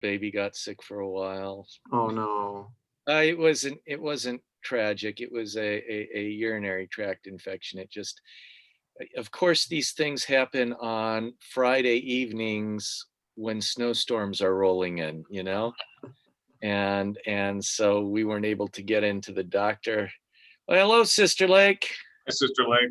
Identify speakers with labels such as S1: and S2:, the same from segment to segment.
S1: baby got sick for a while.
S2: Oh no.
S1: It wasn't tragic. It was a urinary tract infection. It just, of course, these things happen on Friday evenings when snowstorms are rolling in, and so we weren't able to get into the doctor. Well, hello, Sister Lake.
S3: Hi, Sister Lake.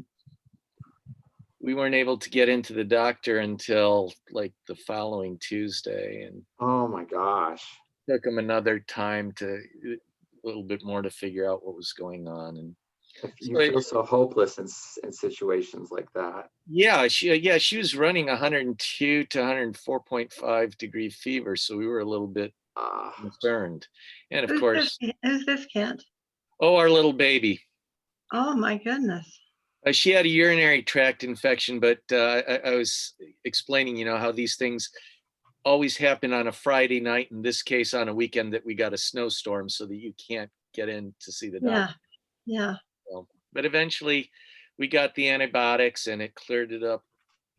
S1: We weren't able to get into the doctor until like the following Tuesday, and
S2: Oh my gosh.
S1: took him another time to a little bit more to figure out what was going on. And
S2: You
S1: so
S2: feel so hopeless in situations like that.
S1: she was running 102 to 104.5 degree fever, so we were a little bit
S2: Ah,
S1: concerned. And of
S4: Who's
S1: course,
S4: this Kent?
S1: our little baby.
S4: Oh my goodness.
S1: She had a urinary tract infection, but I was explaining, how these things always happen on a Friday night. In this case, on a weekend that we got a snowstorm, so that you can't get in to see the doctor.
S4: Yeah.
S1: So, but eventually, we got the antibiotics, and it cleared it up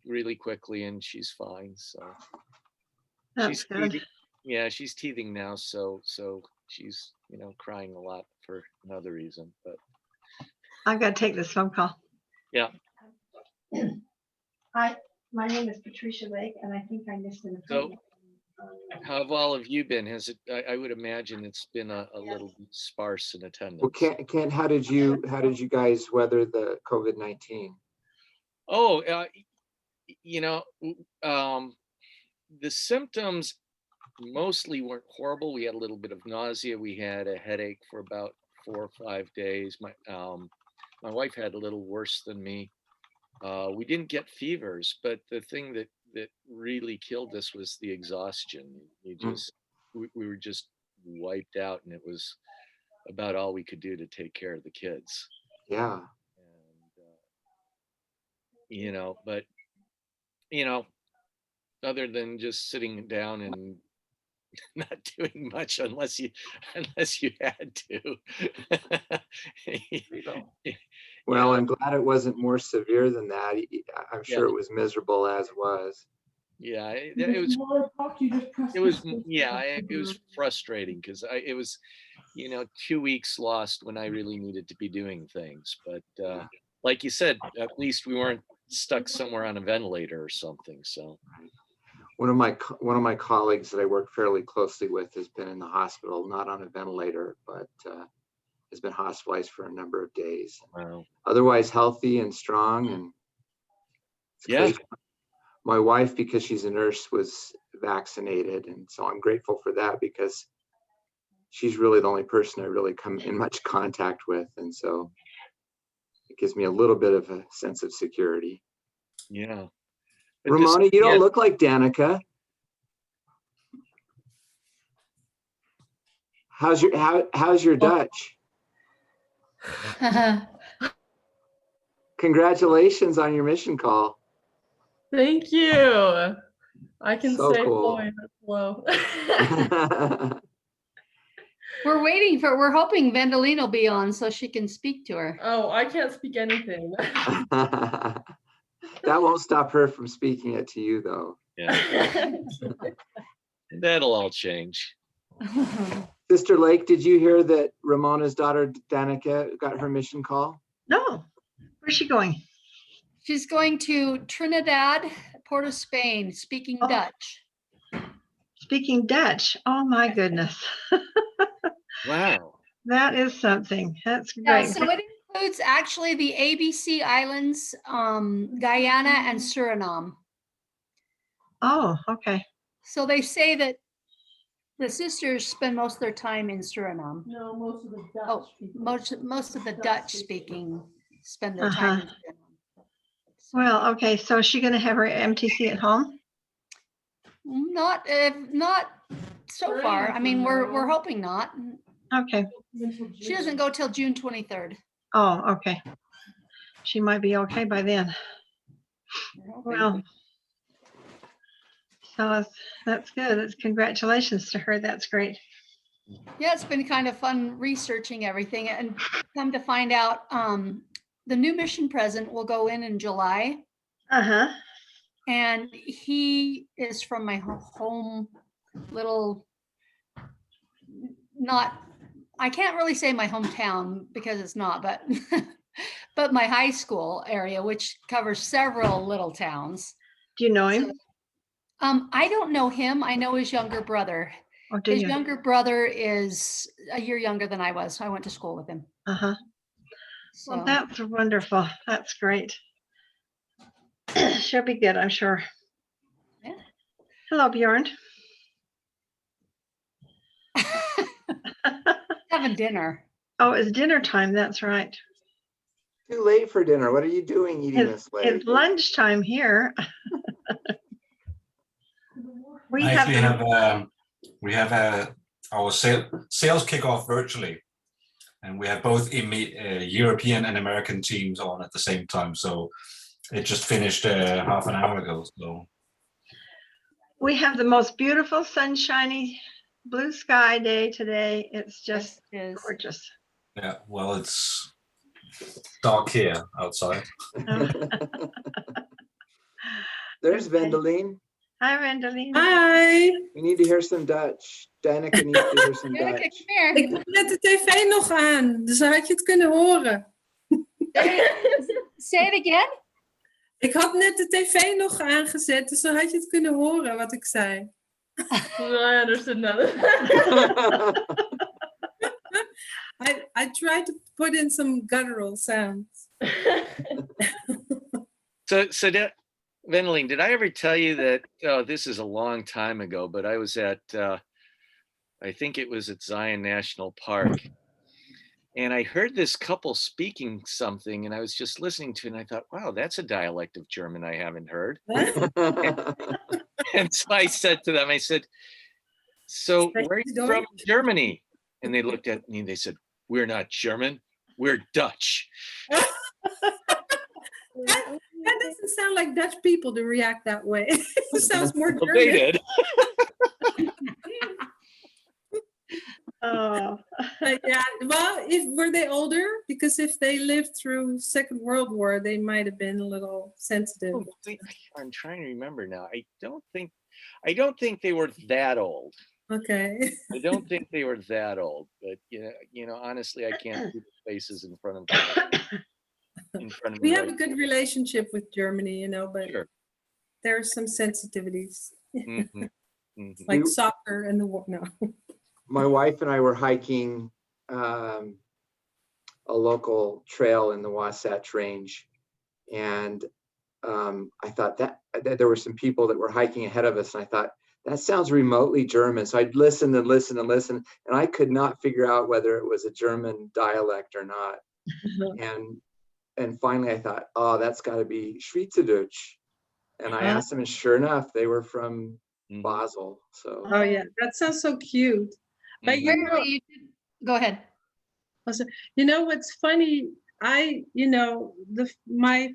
S1: really quickly, and she's fine. So
S4: That's
S1: she's
S4: good.
S1: teething. Yeah, she's teething now, so she's crying a lot for another reason. But
S4: I've got to take this phone call.
S1: yeah.
S5: Hi, my name is Patricia Lake, and I think I missed an appointment.
S1: How have all of you been? Has it? I would imagine it's been a little bit sparse in attendance.
S2: well, Ken, how did you guys weather the COVID-19?
S1: Oh, the symptoms mostly weren't horrible. We had a little bit of nausea. We had a headache for about 4 or 5 days. My wife had a little worse than me. We didn't get fevers, but the thing that really killed us was the exhaustion. We were just wiped out, and it was about all we could do to take care of the kids.
S2: Yeah.
S1: And but other than just sitting down and not doing much unless you had to.
S2: Well, I'm glad it wasn't more severe than that. I'm sure
S1: Yeah.
S2: it was miserable as was.
S1: Yeah, it was frustrating because it was 2 weeks lost when I really needed to be doing things. But like you said, at least we weren't stuck somewhere on a ventilator or something. So
S2: One of my colleagues that I work fairly closely with has been in the hospital, not on a ventilator, but has been hospitalized for a number of days.
S1: wow.
S2: Otherwise healthy and strong, and it's
S1: Yeah.
S2: great. My wife, because she's a nurse, was vaccinated, and so I'm grateful for that because she's really the only person I really come in much contact with, and so it gives me a little bit of a sense of security.
S1: Yeah.
S2: Ramona, you don't look like Danica. How's your Dutch? Congratulations on your mission call.
S6: Thank you. I can
S2: So
S6: say
S2: cool.
S6: hello.
S7: We're hoping Vendeline will be on so she can speak to her.
S6: Oh, I can't speak anything.
S2: That won't stop her from speaking it to you, though.
S1: Yeah. That'll all change.
S2: Sister Lake, did you hear that Ramona's daughter Danica got her mission call?
S4: No. Where's she going?
S7: She's going to Trinidad, Port of Spain, speaking Dutch.
S4: Speaking Dutch. Oh my goodness.
S1: Wow.
S4: That is something. That's great.
S7: Yeah, so it includes actually the ABC Islands, Guyana, and Suriname.
S4: Oh, okay.
S7: So they say that the sisters spend most of their time in Suriname.
S6: No, most of the Dutch.
S7: Oh, most of the Dutch speaking spend their time in Suriname.
S4: Well, okay. So is she going to have her MTC at home?
S7: Not so far. I mean, we're hoping not.
S4: Okay.
S7: She doesn't go till June 23rd.
S4: Oh, okay. She might be okay by then. Well, so that's good. That's congratulations to her. That's great.
S7: Yeah, it's been kind of fun researching everything, and come to find out the new mission president will go in July.
S4: Uh-huh.
S7: And he is from my home little, not, I can't really say my hometown because it's not, but but my high school area, which covers several little towns.
S4: Do you know him?
S7: I don't know him. I know his younger brother.
S4: Or do
S7: His
S4: you?
S7: younger brother is a year younger than I was. I went to school with him.
S4: Uh-huh.
S7: So
S4: Well, that's wonderful. That's great. She'll be good, I'm sure.
S7: Yeah.
S4: Hello, Bjorn.
S7: having dinner.
S4: Oh, it's dinner time. That's right.
S2: Too late for dinner. What are you doing eating this late?
S4: It's lunchtime here. We
S3: I
S4: have
S3: actually have our sales kickoff virtually, and we have both European and American teams on at the same time. So it just finished half an hour ago. So
S4: we have the most beautiful sunshiny blue sky day today. It's just
S7: Yes, it is.
S4: gorgeous.
S3: yeah, well, it's dark here outside.
S2: There's
S4: Okay.
S2: Vendeline.
S4: Hi, Rendeline.
S8: Hi,
S2: We need to hear some Dutch. Danica needs to hear some
S7: Danica,
S2: Dutch.
S7: come here.
S8: ik had net de tv nog aan, dus dan had je het kunnen horen.
S7: Say it again.
S8: Ik had net de tv nog aangezet, dus dan had je het kunnen horen wat ik zei.
S6: No, I understood nothing.
S8: I tried to put in some guttural sounds.
S1: So Vendeline, did I ever tell you that, oh, this is a long time ago, but I was at, I think it was at Zion National Park. And I heard this couple speaking something and I was just listening to it and I thought, wow, that's a dialect of German I haven't heard. And so I said to them, I said, so where are you from in Germany? And they looked at me and they said, we're not German, we're Dutch.
S8: That doesn't sound like Dutch people to react that way. It sounds more
S1: Well, they
S8: German.
S1: did.
S4: Oh,
S8: Yeah, well, were they older? Because if they lived through Second World War, they might have been a little sensitive.
S1: I'm trying to remember now. I don't think they were that old.
S8: Okay.
S1: I don't think they were that old, but honestly, I can't see the faces in front of me.
S8: We have a good relationship with Germany, but
S1: Sure.
S8: there are some sensitivities,
S1: Mhm, mhm.
S8: like
S2: We-
S8: soccer and the war. No.
S2: My wife and I were hiking a local trail in the Wasatch Range. And I thought that there were some people that were hiking ahead of us. And I thought, that sounds remotely German. So I'd listen and listen and listen. And I could not figure out whether it was a German dialect or not. And finally I thought, oh, that's got to be Schweizerdeutsch. And I asked them, and sure enough, they were from
S1: Mhm.
S2: Basel. So
S8: Oh yeah, that sounds so cute. But
S1: Mhm.
S7: Go ahead.
S8: What's funny? My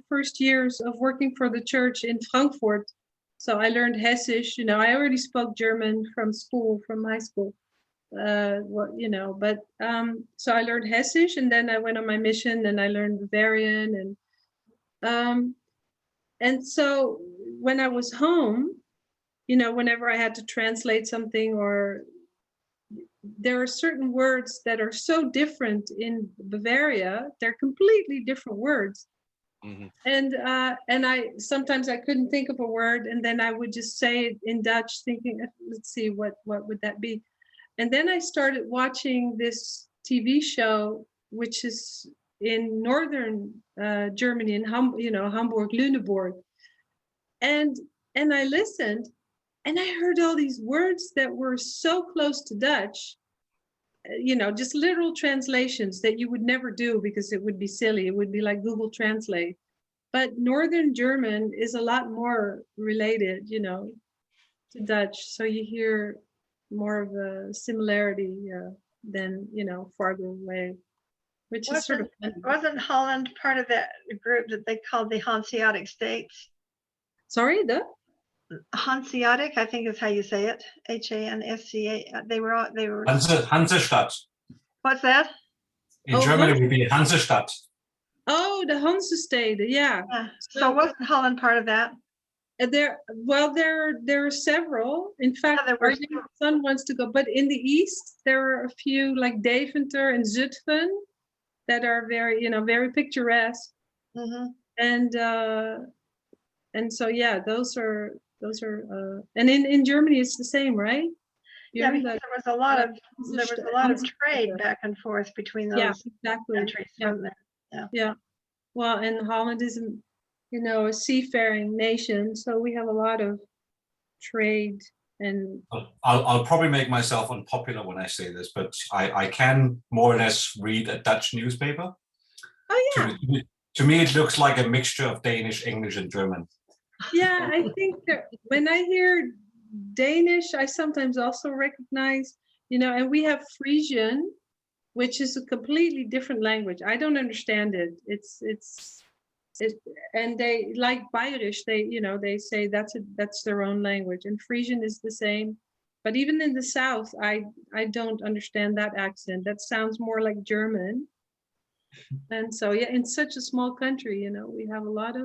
S8: first years of working for the church in Frankfurt, so I learned Hessisch. I already spoke German from school, from high school. So I learned Hessisch, and then I went on my mission, and I learned Bavarian, and so when I was home, whenever I had to translate something, or there are certain words that are so different in Bavaria, they're completely different words.
S1: Mhm.
S8: And I sometimes I couldn't think of a word, and then I would just say it in Dutch, thinking, let's see, what would that be? And then I started watching this TV show, which is in northern Germany, in Hamburg, Lüneburg, and I listened, and I heard all these words that were so close to Dutch, just literal translations that you would never do because it would be silly. It would be like Google Translate. But Northern German is a lot more related, to Dutch. So you hear more of a similarity than, farther away, which is sort of funny.
S4: wasn't Holland part of that group that they called the Hanseatic states?
S8: Sorry,
S4: Hanseatic, I think is how you say it. HANSCA. They were.
S3: Hansestadt.
S4: What's that?
S3: In
S8: Oh,
S3: Germany, it would be Hansestadt.
S8: Oh, the Hansesteden, yeah.
S4: So wasn't Holland part of that?
S8: There are several. In fact,
S4: there
S8: our
S4: were
S8: young son wants to go, but in the east there are a few like Deventer and Zutphen that are very, very picturesque.
S4: Mhm.
S8: And so yeah, those are and in Germany it's the same, right?
S4: Yeah,
S8: Here,
S4: because
S8: that-
S4: there was a lot of
S8: Amsterdam.
S4: trade back and forth between
S8: Yeah,
S4: those
S8: exactly.
S4: countries
S8: Yeah.
S4: from there.
S8: Yeah. Well, and Holland is, a seafaring nation, so we have a lot of trade and
S3: I'll probably make myself unpopular when I say this, but I can more or less read a Dutch newspaper.
S8: oh yeah.
S3: To me, it looks like a mixture of Danish, English, and German.
S8: Yeah, I think that when I hear Danish, I sometimes also recognize, and we have Frisian, which is a completely different language. I don't understand it. And they like Bayerisch, they say that's their own language, and Frisian is the same. But even in the South, I don't understand that accent. That sounds more like German. And so, yeah, in such a small country, we have a lot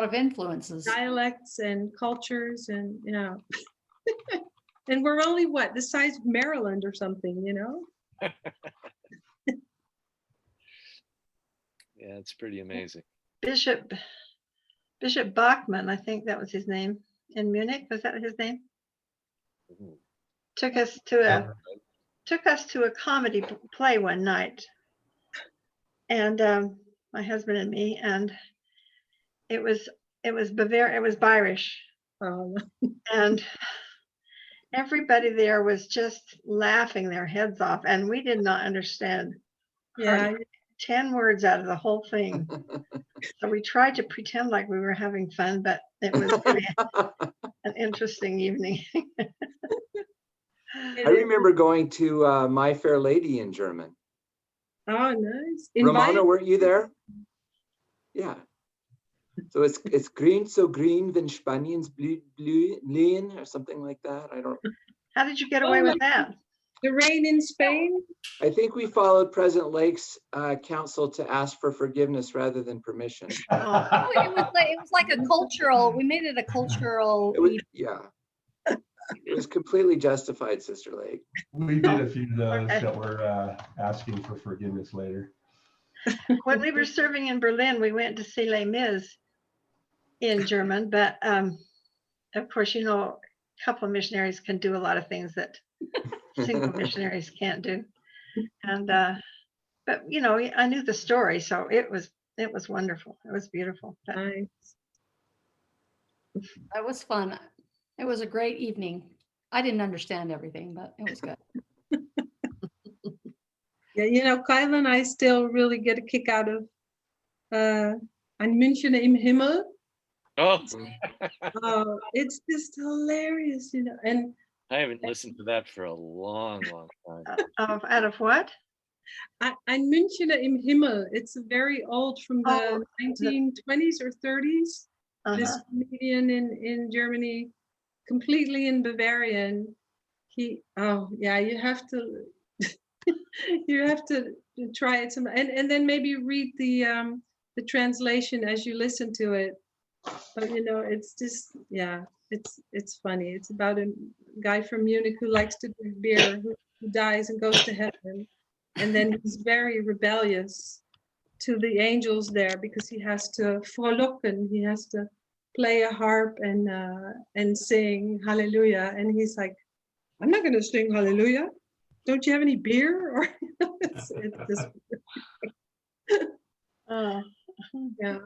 S8: of
S7: influences.
S8: dialects and cultures, and and we're only the size of Maryland or something,
S1: Yeah, it's pretty amazing.
S4: Bishop Bachmann, I think that was his name, in Munich. Was that his name?
S1: Mhm.
S4: Took us to a comedy play one night, and my husband and me, and it was Bayerisch,
S8: um,
S4: and everybody there was just laughing their heads off, and we did not understand
S8: yeah.
S4: 10 words out of the whole thing. So we tried to pretend like we were having fun, but it was really an interesting evening.
S2: I remember going to My Fair Lady in German.
S8: Oh, nice.
S2: Ramona, weren't you there? Yeah. So it's green so green when Spaniens blühen or something like that. I don't.
S4: How did you get away with that?
S8: The rain in Spain.
S2: I think we followed President Lake's counsel to ask for forgiveness rather than permission.
S7: Oh, it was like a cultural. We made it a cultural.
S2: Yeah. It was completely justified, Sister Lake.
S9: We did a few of those that were asking for forgiveness later.
S4: When we were serving in Berlin, we went to see Les Mis in German, but of course, a couple of missionaries can do a lot of things that single missionaries can't do. And but I knew the story, so it was wonderful. It was beautiful.
S8: Nice.
S7: That was fun. It was a great evening. I didn't understand everything, but it was good.
S8: Yeah, Kyle and I still really get a kick out of Ein München im Himmel.
S1: Oh,
S8: It's just hilarious, and
S1: I haven't listened to that for a long, long time.
S4: Out of what?
S8: Ein München im Himmel. It's very old, from the 1920s or 30s. This comedian in Germany, completely in Bavarian. You have to you have to try it some, and then maybe read the translation as you listen to it. But it's just, yeah, it's funny. It's about a guy from Munich who likes to drink beer, who dies and goes to heaven, and then he's very rebellious to the angels there because he has to frohlocken, he has to play a harp and sing hallelujah, and he's like, I'm not going to sing hallelujah. Don't you have any beer? Or it's just yeah.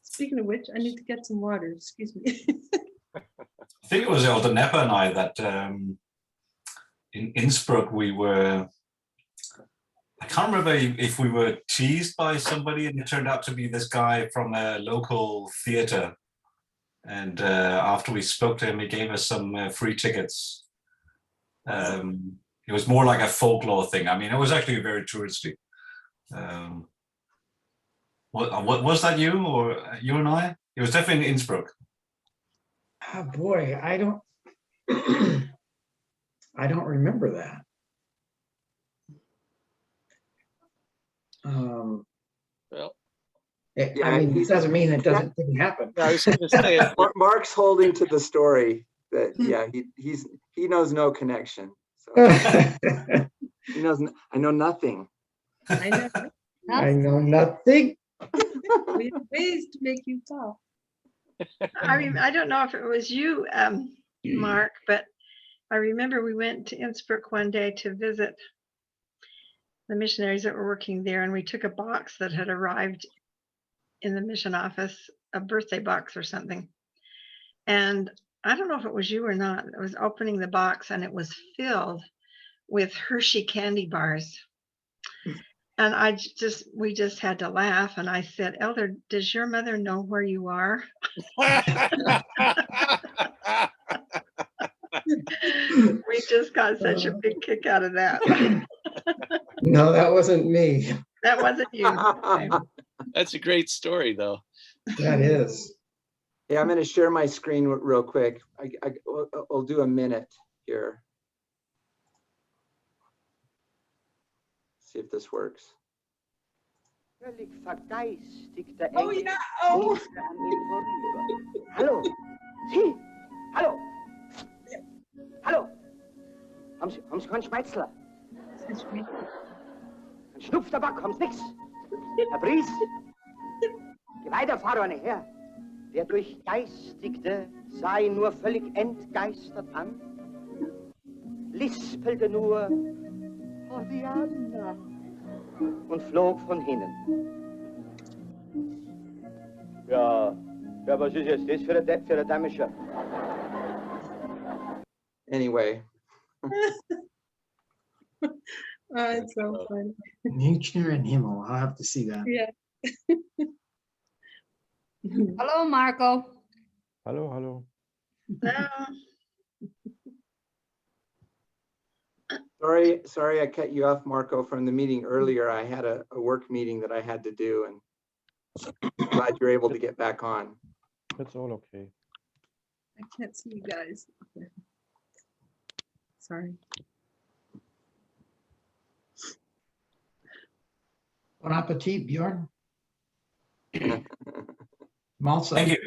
S8: Speaking of which, I need to get some water. Excuse me.
S3: I think it was Elder Nepper and I that in Innsbruck we were, I can't remember if we were teased by somebody, and it turned out to be this guy from a local theater. And after we spoke to him, he gave us some free tickets. It was more like a folklore thing. I mean, it was actually very touristy. What was that, you or you and I? It was definitely in Innsbruck.
S10: Oh boy, I don't I don't remember that.
S1: Well,
S10: I
S2: Yeah,
S10: mean,
S2: he's-
S10: it doesn't mean it didn't happen.
S1: I was going to say,
S2: Mark's holding to the story that, yeah, he knows no connection. So he knows, I know nothing.
S8: I know.
S10: I know nothing.
S8: We have ways to make you talk.
S4: I mean, I don't know if it was you, Mark, but I remember we went to Innsbruck one day to visit the missionaries that were working there, and we took a box that had arrived in the mission office, a birthday box or something. And I don't know if it was you or not. I was opening the box and it was filled with Hershey candy bars. And we just had to laugh. And I said, Elder, does your mother know where you are? We just got such a big kick out of that.
S10: No, that wasn't me.
S4: That wasn't you. Okay.
S1: that's a great story, though.
S10: That is.
S2: Yeah, I'm going to share my screen real quick. I'll do a minute here. See if this works.
S11: Völlig vergeistigter
S5: Oh,
S11: Engel
S5: yeah. Oh.
S11: flitste an ihm vorüber. Hallo, Sie, hallo, hallo, haben Sie keinen Schmetzler? Ein Schnupftabak, haben's nix. Herr Bries, geh weiter, fahr eine her. Der Durchgeistigte sah ihn nur völlig entgeistert an, lispelte nur Hosianna und flog von hinnen. Ja, was ist jetzt das für ein Dämmischer?
S2: Anyway,
S8: It's so funny.
S10: Nature and Himmel. I'll have to see that.
S8: Yeah.
S7: Hello, Marco.
S9: Hallo, hallo.
S4: No.
S2: sorry I cut you off, Marco, from the meeting earlier. I had a work meeting that I had to do, and I'm glad you're able to get back on.
S9: It's all okay.
S8: I can't see you guys. Okay. Sorry.
S10: Bon appetit, Bjorn. Malsa.
S3: Thank you.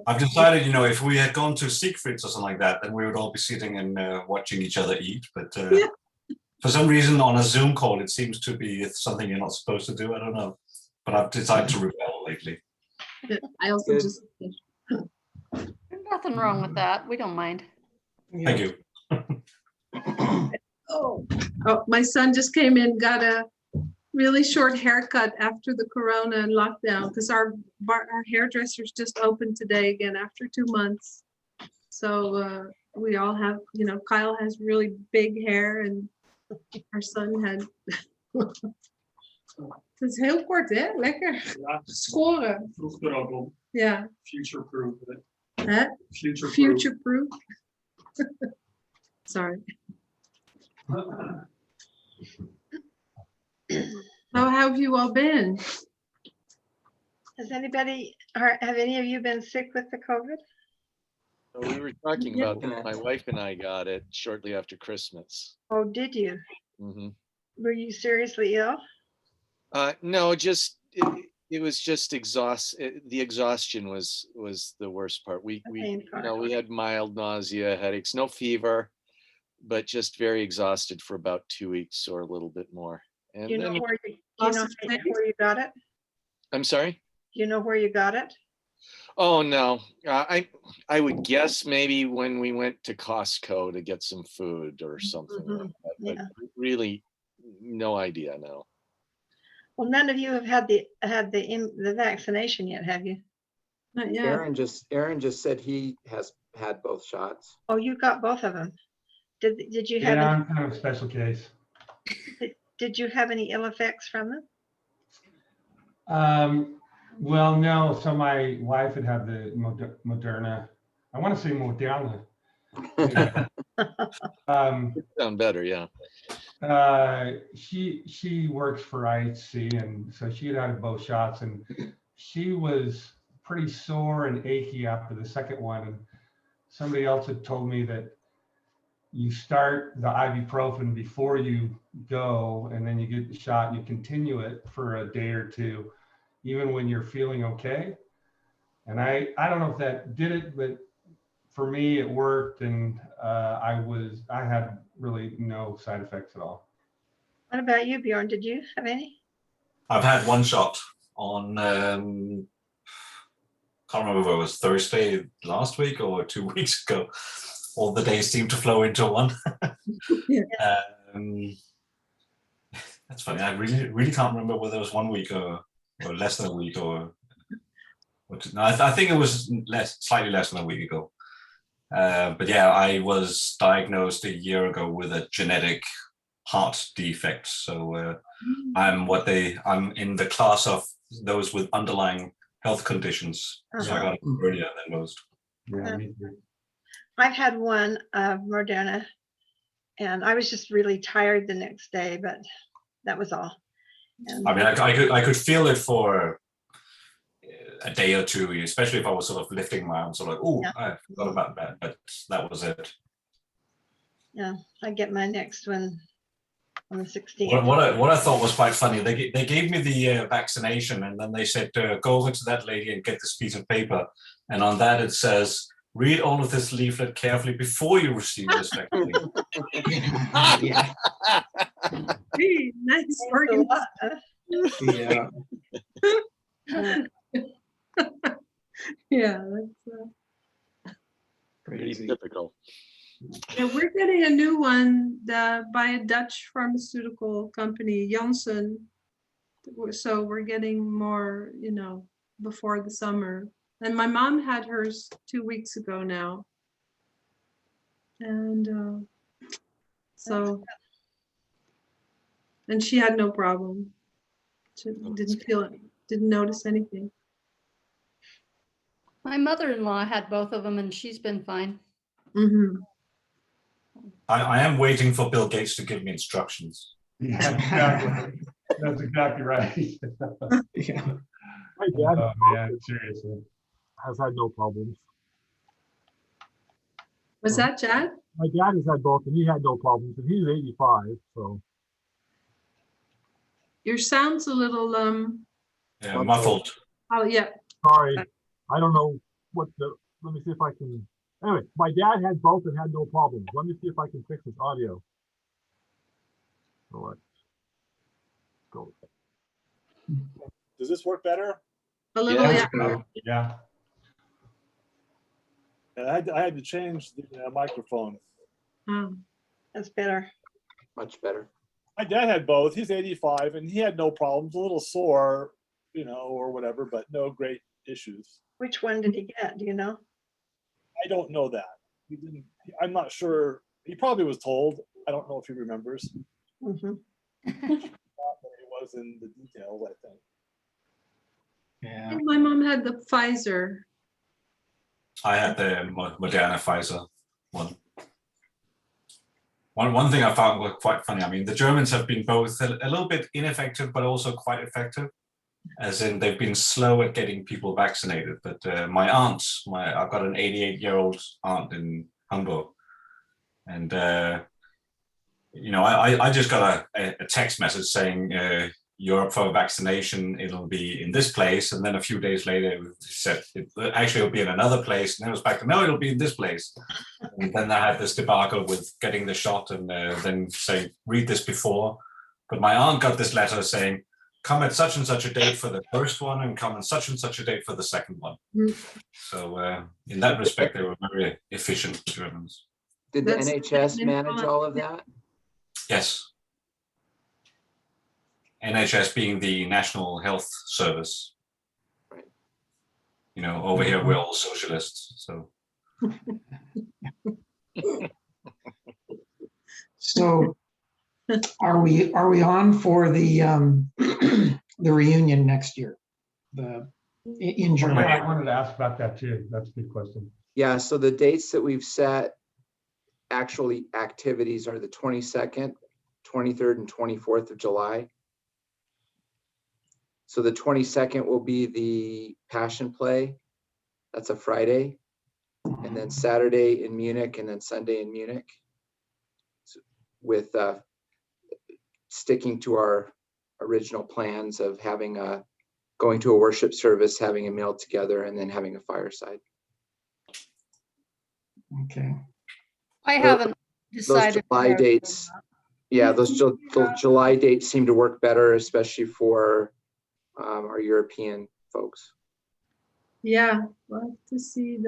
S3: I've decided, if we had gone to Siegfried's or something like that, then we would all be sitting and watching each other eat. But for some reason on a Zoom call, it seems to be something you're not supposed to do. I don't know. But I've decided to rebel lately.
S8: I also
S2: Good.
S8: just
S7: There's nothing wrong with that. We don't mind.
S3: Thank you.
S8: Oh, my son just came in, got a really short haircut after the corona and lockdown because our hairdressers just opened today again after 2 months. So we all have, Kyle has really big hair and our son had. Het is heel kort, hè? Lekker.
S12: Ja,
S8: Scoren.
S12: vroeg er ook om.
S8: Ja.
S12: Future proof.
S8: Hè?
S12: Future proof.
S8: Future proof. Sorry. How have you all been?
S4: Has anybody, or have any of you been sick with the COVID?
S1: So we were talking about that. My wife and I got it shortly after Christmas.
S4: Oh, did you?
S1: Hmm.
S4: Were you seriously ill?
S1: No, it was just the exhaustion was the worst part. We had mild nausea, headaches, no fever, but just very exhausted for about 2 weeks or a little bit more. And
S4: Do you know
S1: then,
S4: where you got it?
S1: I'm sorry?
S4: Do you know where you got it?
S1: Oh no, I would guess maybe when we went to Costco to get some food or something like that, but really no idea, no.
S4: Well, none of you have had the vaccination yet, have you?
S8: Not yet.
S2: Aaron just said he has had both shots.
S4: Oh, you got both of them. Did you have?
S9: Yeah, I'm kind of a special case.
S4: Did you have any ill effects from them?
S9: Well, no. So my wife had the Moderna. I want to say Moderna.
S1: Sound better, yeah.
S9: She works for IHC, and so she had both shots, and she was pretty sore and achy after the second one. And somebody else had told me that you start the ibuprofen before you go, and then you get the shot, you continue it for a day or two, even when you're feeling okay. And I don't know if that did it, but for me, it worked, and I had really no side effects at all.
S4: What about you, Bjorn? Did you have any?
S3: I've had one shot on, can't remember if it was Thursday last week or 2 weeks ago. All the days seem to flow into one.
S8: Yeah.
S3: That's funny. I really can't remember whether it was 1 week or less than a week or no, I think it was slightly less than a week ago. But yeah, I was diagnosed a year ago with a genetic heart defect. So I'm in the class of those with underlying health conditions. So I got it earlier than most.
S9: Yeah, me too.
S4: I've had one of Moderna, and I was just really tired the next day, but that was all. And
S3: I mean, I could feel it for a day or two, especially if I was sort of lifting my arms, sort of like, oh,
S4: Yeah.
S3: I forgot about that, but that was it.
S4: yeah, I get my next one on the 16th.
S3: What I thought was quite funny, they gave me the vaccination, and then they said, go over to that lady and get this piece of paper, and on that it says, read all of this leaflet carefully before you receive this vaccine.
S10: Yeah.
S8: Hey, nice organization.
S10: Yeah.
S8: Yeah, that's
S1: Pretty
S10: Crazy.
S1: typical.
S8: yeah, we're getting a new one by a Dutch pharmaceutical company, Janssen. So we're getting more, before the summer. And my mom had hers 2 weeks ago now. And and she had no problem. She didn't feel it, didn't notice anything.
S7: My mother-in-law had both of them and she's been fine.
S8: Mm-hmm.
S3: I am waiting for Bill Gates to give me instructions.
S9: Yeah, exactly. That's exactly right.
S10: Yeah.
S12: My dad
S9: Oh man, seriously.
S12: has had no problems.
S8: Was that Chad?
S12: My dad has had both, and he had no problems, and he's 85. So
S8: Your sound's a little
S3: Muffled.
S8: oh yeah.
S12: sorry, I don't know what the. Let me see if I can. Anyway, my dad had both and had no problems. Let me see if I can fix his audio. So let's go. Does this work better?
S8: A little,
S2: Yeah.
S8: yeah.
S9: Yeah.
S12: I had to change the microphone.
S4: That's better.
S2: Much better.
S12: My dad had both. He's 85 and he had no problems. A little sore, or whatever, but no great issues.
S4: Which one did he get? Do you know?
S12: I don't know that. He didn't. I'm not sure. He probably was told. I don't know if he remembers.
S4: Mm-hmm.
S12: Not that it was in the details, I think.
S10: Yeah.
S8: My mom had the Pfizer.
S3: I had the Moderna Pfizer one. One thing I found was quite funny. I mean, the Germans have been both a little bit ineffective, but also quite effective. As in, they've been slow at getting people vaccinated. But my aunt, I've got an 88-year-old aunt in Hamburg, and I just got a text message saying you're up for vaccination. It'll be in this place, and then a few days later, it said it'll be in another place, and then it was back to no, it'll be in this place. And then I had this debacle with getting the shot, and then saying read this before. But my aunt got this letter saying, come at such and such a date for the first one and come at such and such a date for the second one. So in that respect, they were very efficient Germans.
S2: Did the NHS manage all of that?
S3: Yes. NHS being the National Health Service.
S2: Right.
S3: Over here we're all socialists. So.
S10: So are we on for the the reunion next year? In Germany?
S9: Yeah, I wanted to ask about that too. That's a good question.
S2: Yeah, so the dates that we've set, actually activities are the 22nd, 23rd, and 24th of July. So the 22nd will be the Passion Play. That's a Friday. And then Saturday in Munich, and then Sunday in Munich. with sticking to our original plans of having going to a worship service, having a meal together, and then having a fireside.
S10: Okay.
S7: I haven't
S2: Those
S7: decided.
S2: July dates, yeah, those July dates seem to work better, especially for our European folks.
S8: Yeah, we'll have to see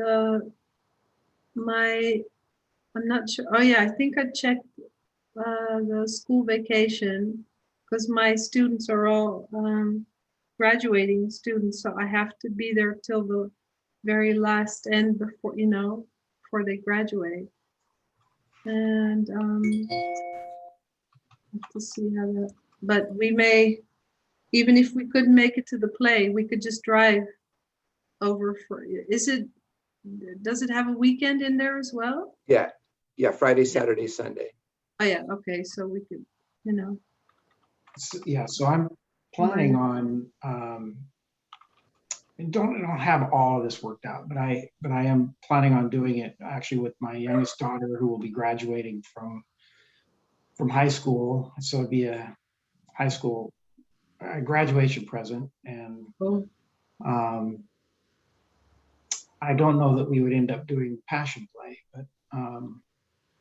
S8: I'm not sure. Oh yeah, I think I checked the school vacation because my students are all graduating students, so I have to be there till the very last end before, before they graduate. And have to see how that, but we may, even if we couldn't make it to the play, we could just drive over for, does it have a weekend in there as well?
S2: Yeah, Friday, Saturday, Sunday.
S8: Oh yeah, okay, so we could,
S10: Yeah, so I'm planning on, I don't have all of this worked out, but I am planning on doing it actually with my youngest daughter, who will be graduating from high school. So it'd be a high school graduation present. And I don't know that we would end up doing Passion Play,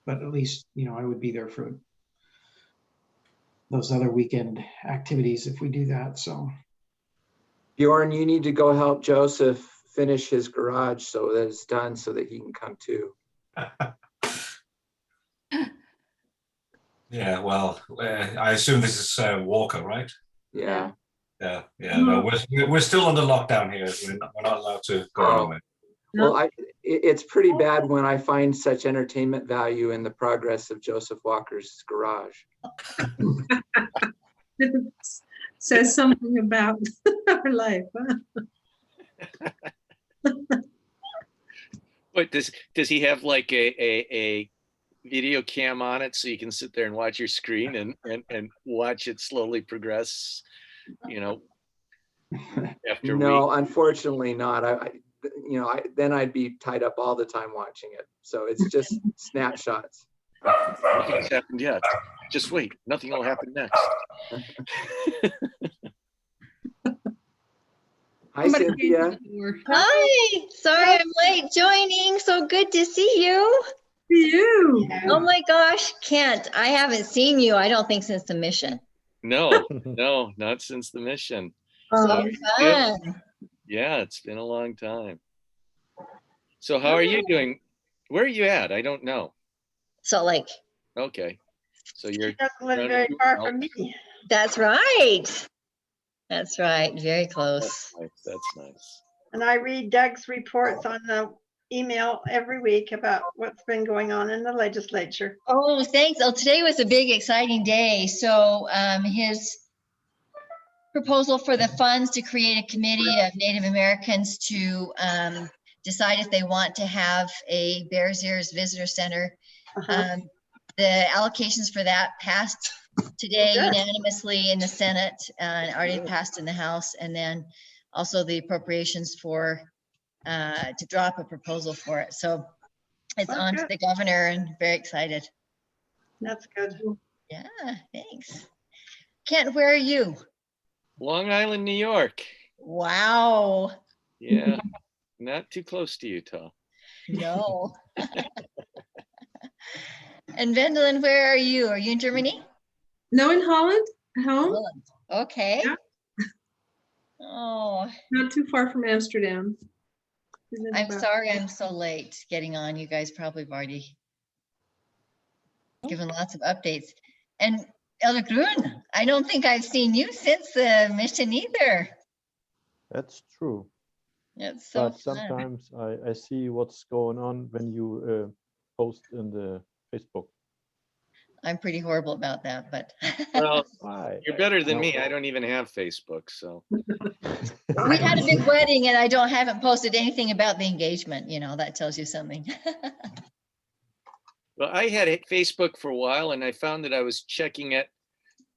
S10: but at least, I would be there for those other weekend activities if we do that. So
S2: Bjorn, you need to go help Joseph finish his garage so that it's done so that he can come too.
S3: Yeah, well, I assume this is Walker, right?
S2: Yeah.
S3: Yeah. No, we're still under lockdown here. We're not allowed to go anywhere.
S2: Well, it's pretty bad when I find such entertainment value in the progress of Joseph Walker's garage.
S8: Says something about our life.
S1: But does he have like a video cam on it so you can sit there and watch your screen and watch it slowly progress? After
S2: no, unfortunately not. Then I'd be tied up all the time watching it. So it's just snapshots.
S1: Nothing's happened yet. Just wait. Nothing will happen next.
S2: Hi, Cynthia.
S13: Hi. Sorry I'm late joining. So good to see you.
S8: See you.
S13: Oh my gosh, Kent, I haven't seen you, I don't think, since the mission.
S1: No, not since the mission.
S13: So fun.
S1: Yeah, it's been a long time. So how are you doing? Where are you at? I don't know.
S13: Salt Lake.
S1: Okay. So you're
S4: Doesn't live very far from me.
S13: That's right. That's right. Very close.
S1: That's nice.
S4: And I read Doug's reports on the email every week about what's been going on in the legislature.
S13: Oh, thanks. Oh, today was a big, exciting day. So his proposal for the funds to create a committee of Native Americans to decide if they want to have a Bears Ears Visitor Center. The allocations for that passed today unanimously in the Senate and already passed in the House, and then also the appropriations for to drop a proposal for it. So it's on to the governor, and very excited.
S4: That's good.
S13: Yeah, thanks. Kent, where are you?
S1: Long Island, New York.
S13: Wow.
S1: Yeah, not too close to Utah.
S13: No. And Wendelin, where are you? Are you in Germany?
S8: No, in Holland, at home.
S13: Holland. Okay.
S8: Yeah.
S13: Oh.
S8: Not too far from Amsterdam.
S13: I'm sorry I'm so late getting on. You guys probably have already given lots of updates. And Elder Grun, I don't think I've seen you since the mission either.
S14: That's true.
S13: It's so
S14: but sometimes I see what's going on when you post in the Facebook.
S13: I'm pretty horrible about that, but
S1: well, you're better than me. I don't even have Facebook, so.
S13: We had a big wedding and I haven't posted anything about the engagement. That tells you something.
S1: Well, I had Facebook for a while and I found that I was checking it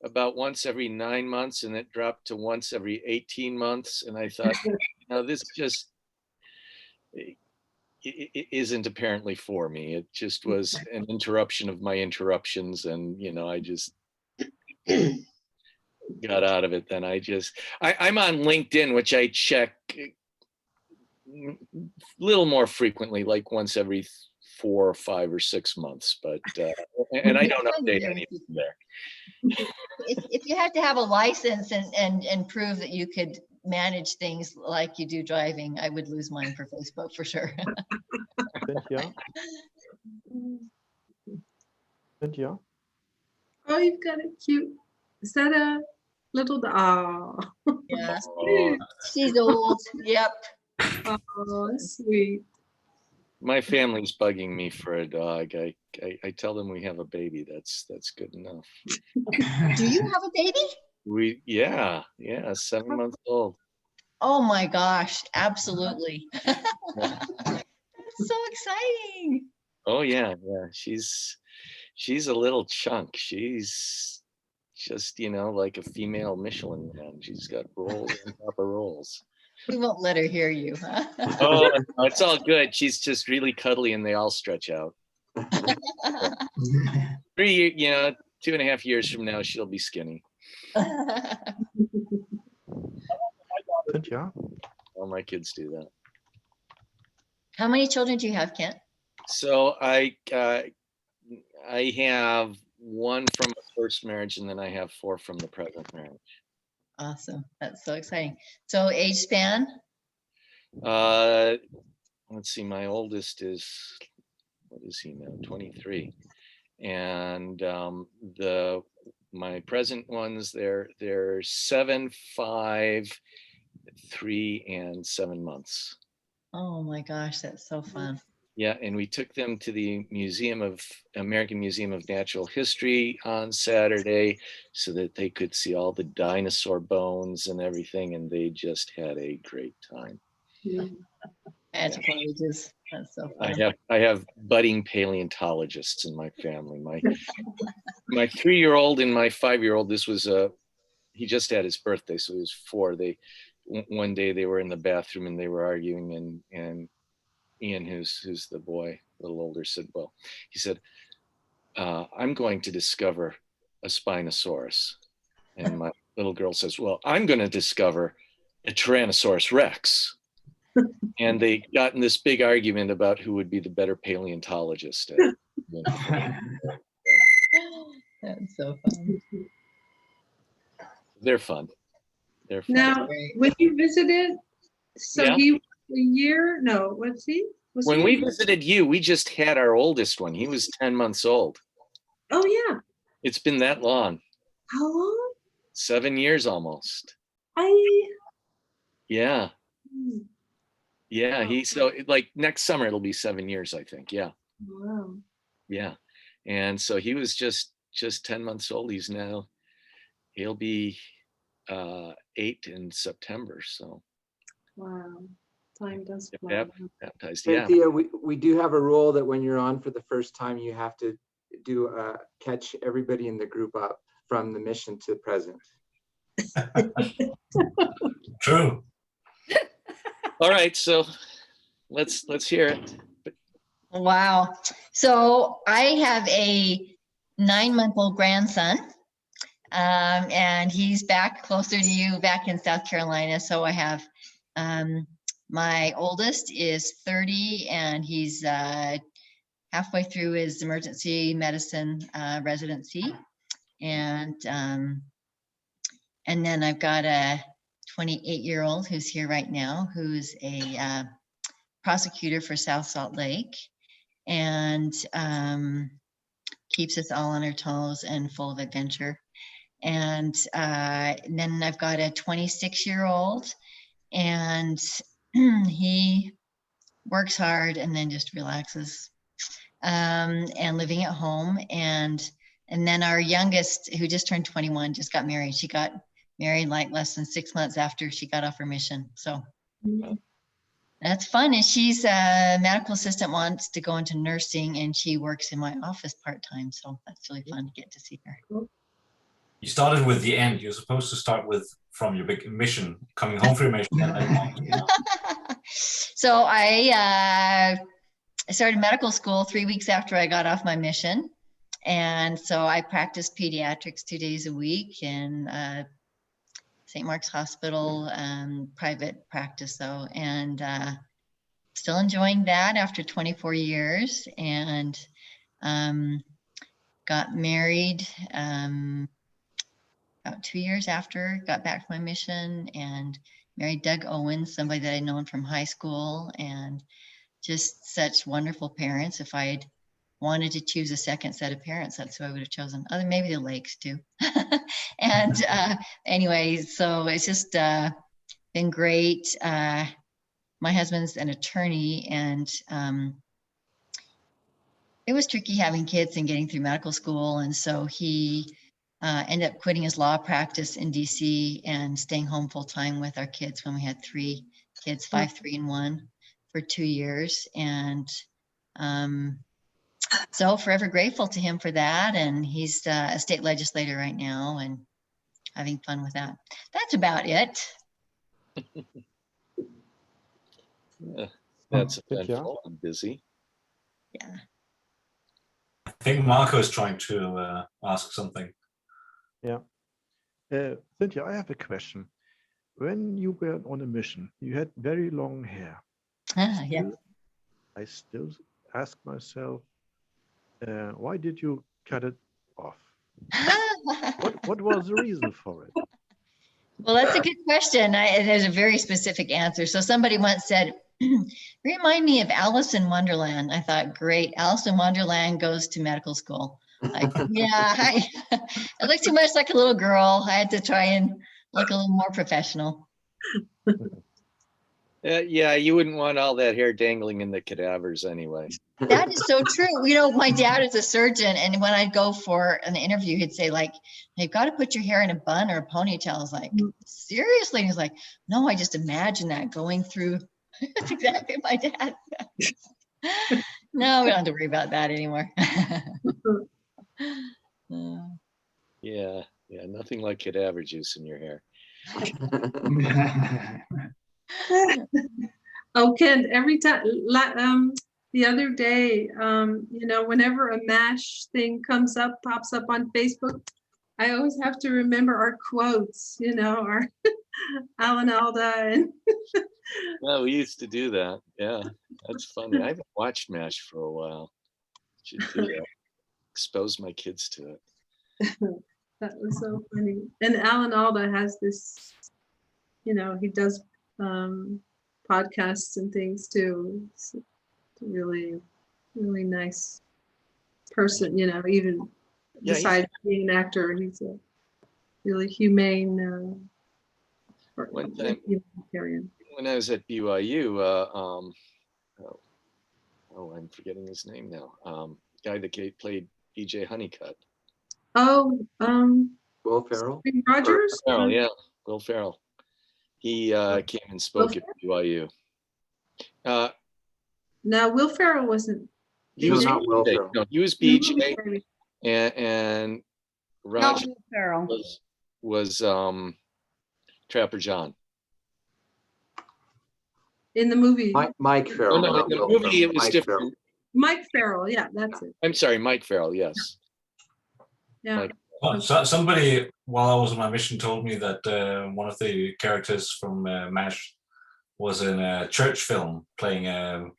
S1: about once every 9 months and it dropped to once every 18 months. And I thought, this just, isn't apparently for me. It just was an interruption of my interruptions, and I just got out of it. Then I'm on LinkedIn, which I check a little more frequently, like once every 4 or 5 or 6 months, but and I don't update anything there.
S13: If you had to have a license and prove that you could manage things like you do driving, I would lose mine for Facebook for sure.
S14: Cynthia? Cynthia?
S8: Oh, you've got it cute. Is that a little, oh.
S13: Yes, she's old. Yep.
S8: Oh, sweet.
S1: My family's bugging me for a dog. I tell them we have a baby. That's good enough.
S13: Do you have a baby?
S1: Yeah, 7 months old.
S13: Oh my gosh, absolutely. That's so exciting.
S1: Oh yeah. She's a little chunk. She's just, like a female Michelin man. She's got rolls on top of rolls.
S13: We won't let her hear you, huh?
S1: Oh, no, it's all good. She's just really cuddly and they all stretch out. 3 years, 2.5 years from now, she'll be skinny.
S14: Cynthia?
S1: All my kids do that.
S13: How many children do you have, Kent?
S1: So I have 1 from a first marriage, and then I have 4 from the present marriage.
S13: Awesome. That's so exciting. So age span?
S1: Let's see. My oldest is, what is he now? 23. And my present ones, they're 7, 5, 3, and 7 months.
S13: Oh my gosh, that's so fun.
S1: Yeah, and we took them to the American Museum of Natural History on Saturday so that they could see all the dinosaur bones and everything, and they just had a great time.
S13: Magical ages. That's so fun.
S1: I have budding paleontologists in my family. My 3-year-old and my 5-year-old, he just had his birthday, so he was 4. One day they were in the bathroom and they were arguing, and Ian, who's the boy, a little older, said, I'm going to discover a Spinosaurus. And my little girl says, well, I'm going to discover a Tyrannosaurus Rex. And they got in this big argument about who would be the better paleontologist.
S13: That's so fun.
S1: They're fun.
S8: Now, when you visited, so
S1: Yeah.
S8: he was a year, no, what's he?
S1: When we visited you, we just had our oldest one. He was 10 months old.
S8: Oh, yeah.
S1: It's been that long.
S8: How long?
S1: 7 years almost. Yeah. Yeah. Like next summer, it'll be 7 years, I think. Yeah.
S8: Wow.
S1: Yeah. And so he was just 10 months old. He'll be 8 in September. So.
S8: Wow. Time does fly.
S1: Baptized. Yeah.
S2: Cynthia, we do have a rule that when you're on for the first time, you have to catch everybody in the group up from the mission to present.
S3: True.
S1: All right, so let's hear it.
S13: Wow. So I have a 9-month-old grandson, and he's back closer to you, back in South Carolina. So I have my oldest is 30, and he's halfway through his emergency medicine residency, and then I've got a 28-year-old who's here right now, who's a prosecutor for South Salt Lake, and keeps us all on our toes and full of adventure. And then I've got a 26-year-old, and he works hard and then just relaxes, and living at home. And then our youngest, who just turned 21, just got married. She got married like less than 6 months after she got off her mission. So that's fun. And she's a medical assistant, wants to go into nursing, and she works in my office part-time. So that's really fun to get to see her.
S3: You started with the end. You're supposed to start from your big mission, coming home from your mission. And then,
S13: So I I started medical school 3 weeks after I got off my mission. And so I practiced pediatrics 2 days a week in St. Mark's Hospital, private practice though. And still enjoying that after 24 years, and got married about 2 years after, got back from my mission, and married Doug Owens, somebody that I'd known from high school, and just such wonderful parents. If I had wanted to choose a second set of parents, that's who I would have chosen. Other maybe the Lakes too. And anyway, so it's just been great. My husband's an attorney, and it was tricky having kids and getting through medical school. And so he ended up quitting his law practice in DC and staying home full time with our kids when we had 3 kids, 5, 3, and 1, for 2 years. And so forever grateful to him for that. And he's a state legislator right now and having fun with that. That's about it.
S1: Yeah, that's eventful. I'm busy.
S13: Yeah.
S3: I think Marco is trying to ask something.
S14: Yeah. Cynthia, I have a question. When you were on a mission, you had very long hair.
S13: Yeah.
S14: I still ask myself, why did you cut it off? What was the reason for it?
S13: Well, that's a good question. There's a very specific answer. So somebody once said, remind me of Alice in Wonderland. I thought, great, Alice in Wonderland goes to medical school. Like, yeah, I looked too much like a little girl. I had to try and look a little more professional.
S1: Yeah, you wouldn't want all that hair dangling in the cadavers anyway.
S13: That is so true. You know, my dad is a surgeon, and when I'd go for an interview, he'd say, like, you've got to put your hair in a bun or a ponytail. I was like, seriously? And he's like, no, I just imagine that going through. That's exactly what my dad said. No, we don't have to worry about that anymore.
S1: Yeah, nothing like cadaver juice in your hair.
S8: Oh, Ken, every time, the other day, you know, whenever a MASH thing comes up, pops up on Facebook, I always have to remember our quotes, you know, our Alan Alda. And
S1: Well, we used to do that. Yeah, that's funny. I haven't watched MASH for a while. Should do that. Expose my kids to it.
S8: that was so funny. And Alan Alda has this, you know, he does podcasts and things too. It's really, really nice person, you know, even besides being an actor, he's a really humane
S1: One time,
S8: humanitarian.
S1: when I was at BYU, I'm forgetting his name now. Guy that played BJ Honeycutt.
S8: Oh,
S2: Will Ferrell?
S8: Rogers?
S1: Ferrell, yeah, Will Ferrell. He came and spoke at BYU.
S8: No, Will Ferrell wasn't.
S1: He was
S2: not Will
S1: BJ.
S2: Ferrell.
S1: No, he was BJ, and Roger was Trapper John.
S8: In the movie.
S2: Mike Farrell.
S1: Oh, no, in the movie it was different.
S8: Mike Farrell, yeah, that's it.
S1: I'm sorry, Mike Farrell, yes.
S8: Yeah.
S3: So somebody, while I was on my mission, told me that one of the characters from MASH was in a church film playing an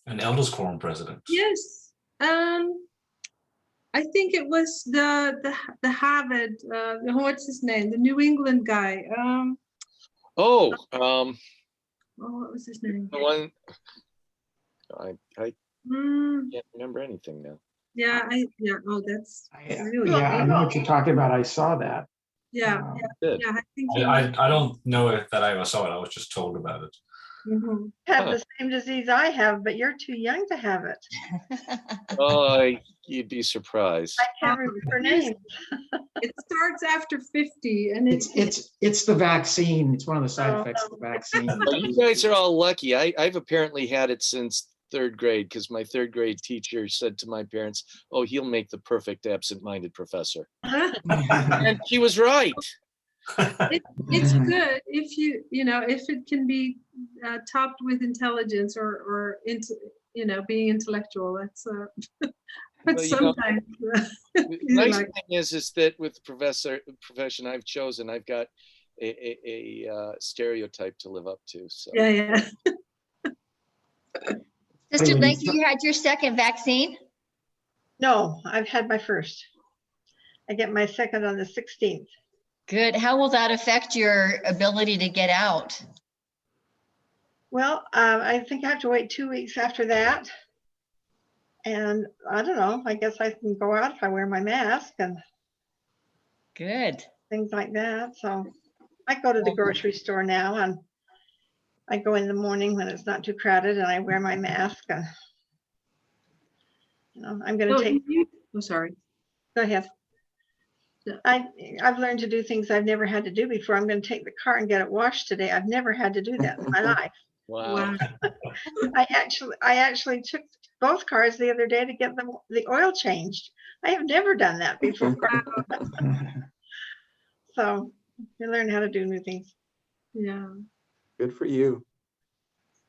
S3: elders quorum president.
S8: Yes. I think it was the Harvard, what's his name? The New England guy.
S1: Oh,
S8: what was his name?
S1: the one. I can't remember anything now.
S8: Yeah, oh, that's really.
S10: Yeah, I know what you're talking about. I saw that.
S8: Yeah,
S1: Good.
S8: I think.
S3: I don't know if that I ever saw it. I was just told about it.
S4: Have the same disease I have, but you're too young to have it.
S1: Oh, you'd be surprised.
S4: I can't remember names.
S8: It starts after 50, and
S10: It's the vaccine. It's one of the side effects of the vaccine.
S1: Well, you guys are all lucky. I've apparently had it since 3rd grade because my 3rd grade teacher said to my parents, "Oh, he'll make the perfect absent-minded professor," and she was right.
S8: It's good if you know if it can be topped with intelligence or being intellectual. That's but
S1: Well, you know,
S8: sometimes
S1: the
S8: you
S1: nice
S8: like,
S1: thing is that with the profession I've chosen, I've got a stereotype to live up to. So
S8: yeah.
S13: Sister
S10: When you
S13: Lake, you had your second vaccine?
S4: No, I've had my first. I get my second on the 16th.
S13: Good. How will that affect your ability to get out?
S4: Well, I think I have to wait 2 weeks after that. And I don't know, I guess I can go out if I wear my mask and
S13: Good.
S4: things like that. So I go to the grocery store now and I go in the morning when it's not too crowded and I wear my mask. And, I'm going to take.
S8: Oh, sorry.
S4: Go ahead. I've learned to do things I've never had to do before. I'm going to take the car and get it washed today. I've never had to do that in my life.
S1: wow.
S4: I actually took both cars the other day to get the oil changed. I have never done that before. So you learn how to do new things.
S8: Yeah.
S2: Good for you.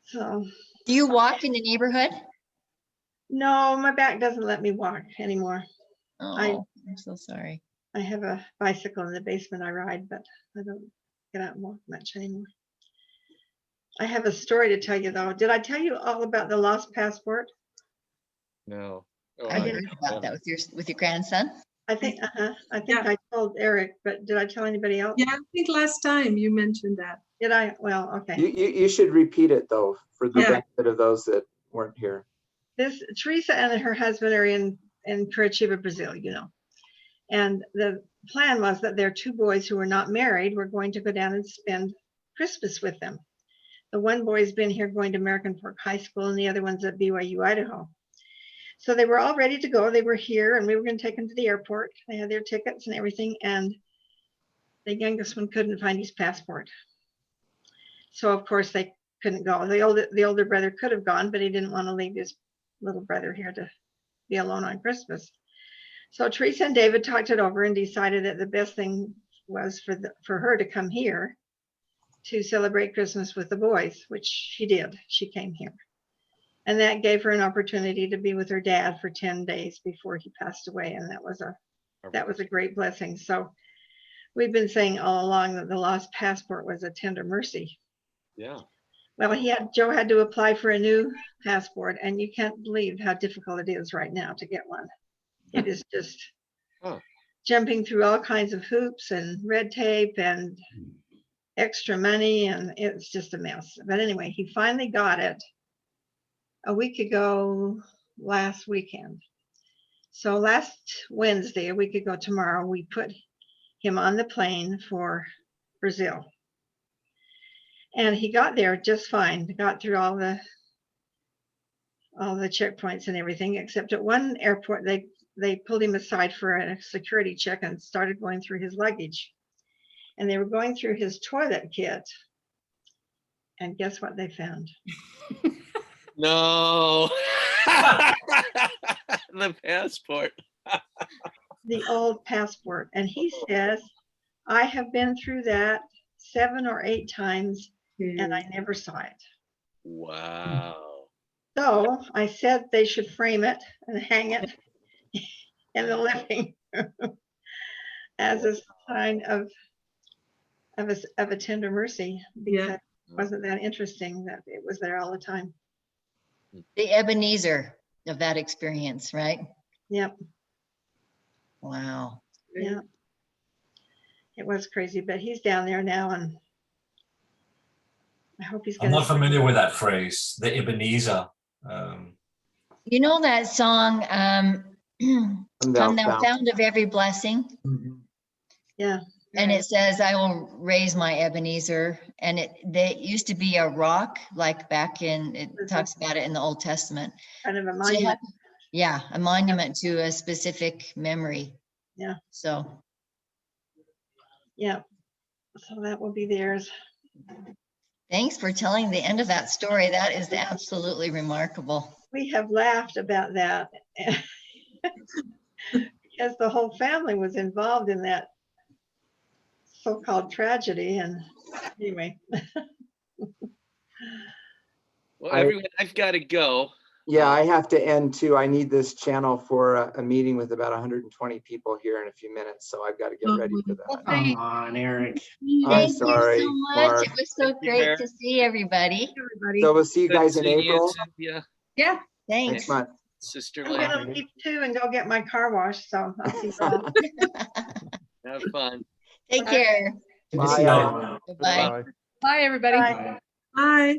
S4: So.
S13: Do you walk in the neighborhood?
S4: No, my back doesn't let me walk anymore.
S13: Oh, I'm so sorry.
S4: I have a bicycle in the basement I ride, but I don't get out and walk much anymore. I have a story to tell you though. Did I tell you all about the lost passport?
S1: No. Oh,
S13: I heard about that with your grandson.
S4: I think I told Eric, but did I tell anybody else?
S8: Yeah, I think last time you mentioned that.
S4: Did I? Well, okay.
S2: You should repeat it though, for the benefit of those that weren't here.
S4: This Teresa and her husband are in Curitiba, Brazil, and the plan was that their two boys who were not married were going to go down and spend Christmas with them. The one boy's been here going to American Fork High School and the other one's at BYU, Idaho. So they were all ready to go. They were here and we were going to take them to the airport. They had their tickets and everything. And the youngest one couldn't find his passport. So of course they couldn't go. The older brother could have gone, but he didn't want to leave his little brother here to be alone on Christmas. So Teresa and David talked it over and decided that the best thing was for her to come here to celebrate Christmas with the boys, which she did. She came here. And that gave her an opportunity to be with her dad for 10 days before he passed away. And that was a great blessing. So we've been saying all along that the lost passport was a tender mercy.
S1: Yeah.
S4: Well, Joe had to apply for a new passport, and you can't believe how difficult it is right now to get one. It is just jumping through all kinds of hoops and red tape and extra money, and it's just a mess. But anyway, he finally got it a week ago last weekend. So last Wednesday, a week ago tomorrow, we put him on the plane for Brazil. And he got there just fine, got through all the checkpoints and everything, except at one airport, they pulled him aside for a security check and started going through his luggage. And they were going through his toilet kit. And guess what they found?
S1: No. The passport.
S4: The old passport. And he says, I have been through that 7 or 8 times and I never saw it.
S1: Wow.
S4: So I said they should frame it and hang it in the living as a sign of a tender mercy, because it wasn't that interesting that it was there all the time.
S13: The Ebenezer of that experience, right?
S4: Yep.
S13: Wow.
S4: Yeah. It was crazy, but he's down there now, and I hope he's
S3: I'm
S4: going
S3: not familiar with that phrase, the Ebenezer.
S13: You know that song, Come Thou Fount of Every Blessing?
S4: Yeah.
S13: And it says, I will raise my Ebenezer. And they used to be a rock, like back in, it talks about it in the Old Testament.
S4: Kind of a monument.
S13: Yeah, a monument to a specific memory.
S4: Yeah.
S13: So.
S4: Yeah. So that will be theirs.
S13: Thanks for telling the end of that story. That is absolutely remarkable.
S4: We have laughed about that because the whole family was involved in that so-called tragedy. And anyway.
S1: Well, everyone, I've got to go.
S2: Yeah, I have to end too. I need this channel for a meeting with about 120 people here in a few minutes, so I've got to get ready for that.
S10: Come on, Eric.
S2: I'm
S13: Thank you
S2: sorry,
S13: so much.
S2: Mark.
S13: It was so great to see everybody.
S2: So we'll see you
S1: Good
S2: guys in
S1: seeing you,
S2: April
S1: Cynthia.
S7: Yeah.
S13: Thanks.
S2: next month.
S1: Sister
S4: I'm
S1: Lynn,
S4: gonna leave too and go get my car washed, so I'll see you all.
S1: have fun.
S13: Take care.
S10: Good to
S2: Bye,
S10: see you
S2: all.
S10: all.
S13: Bye.
S14: Goodbye.
S7: Bye, everybody.
S4: Bye.
S8: Bye.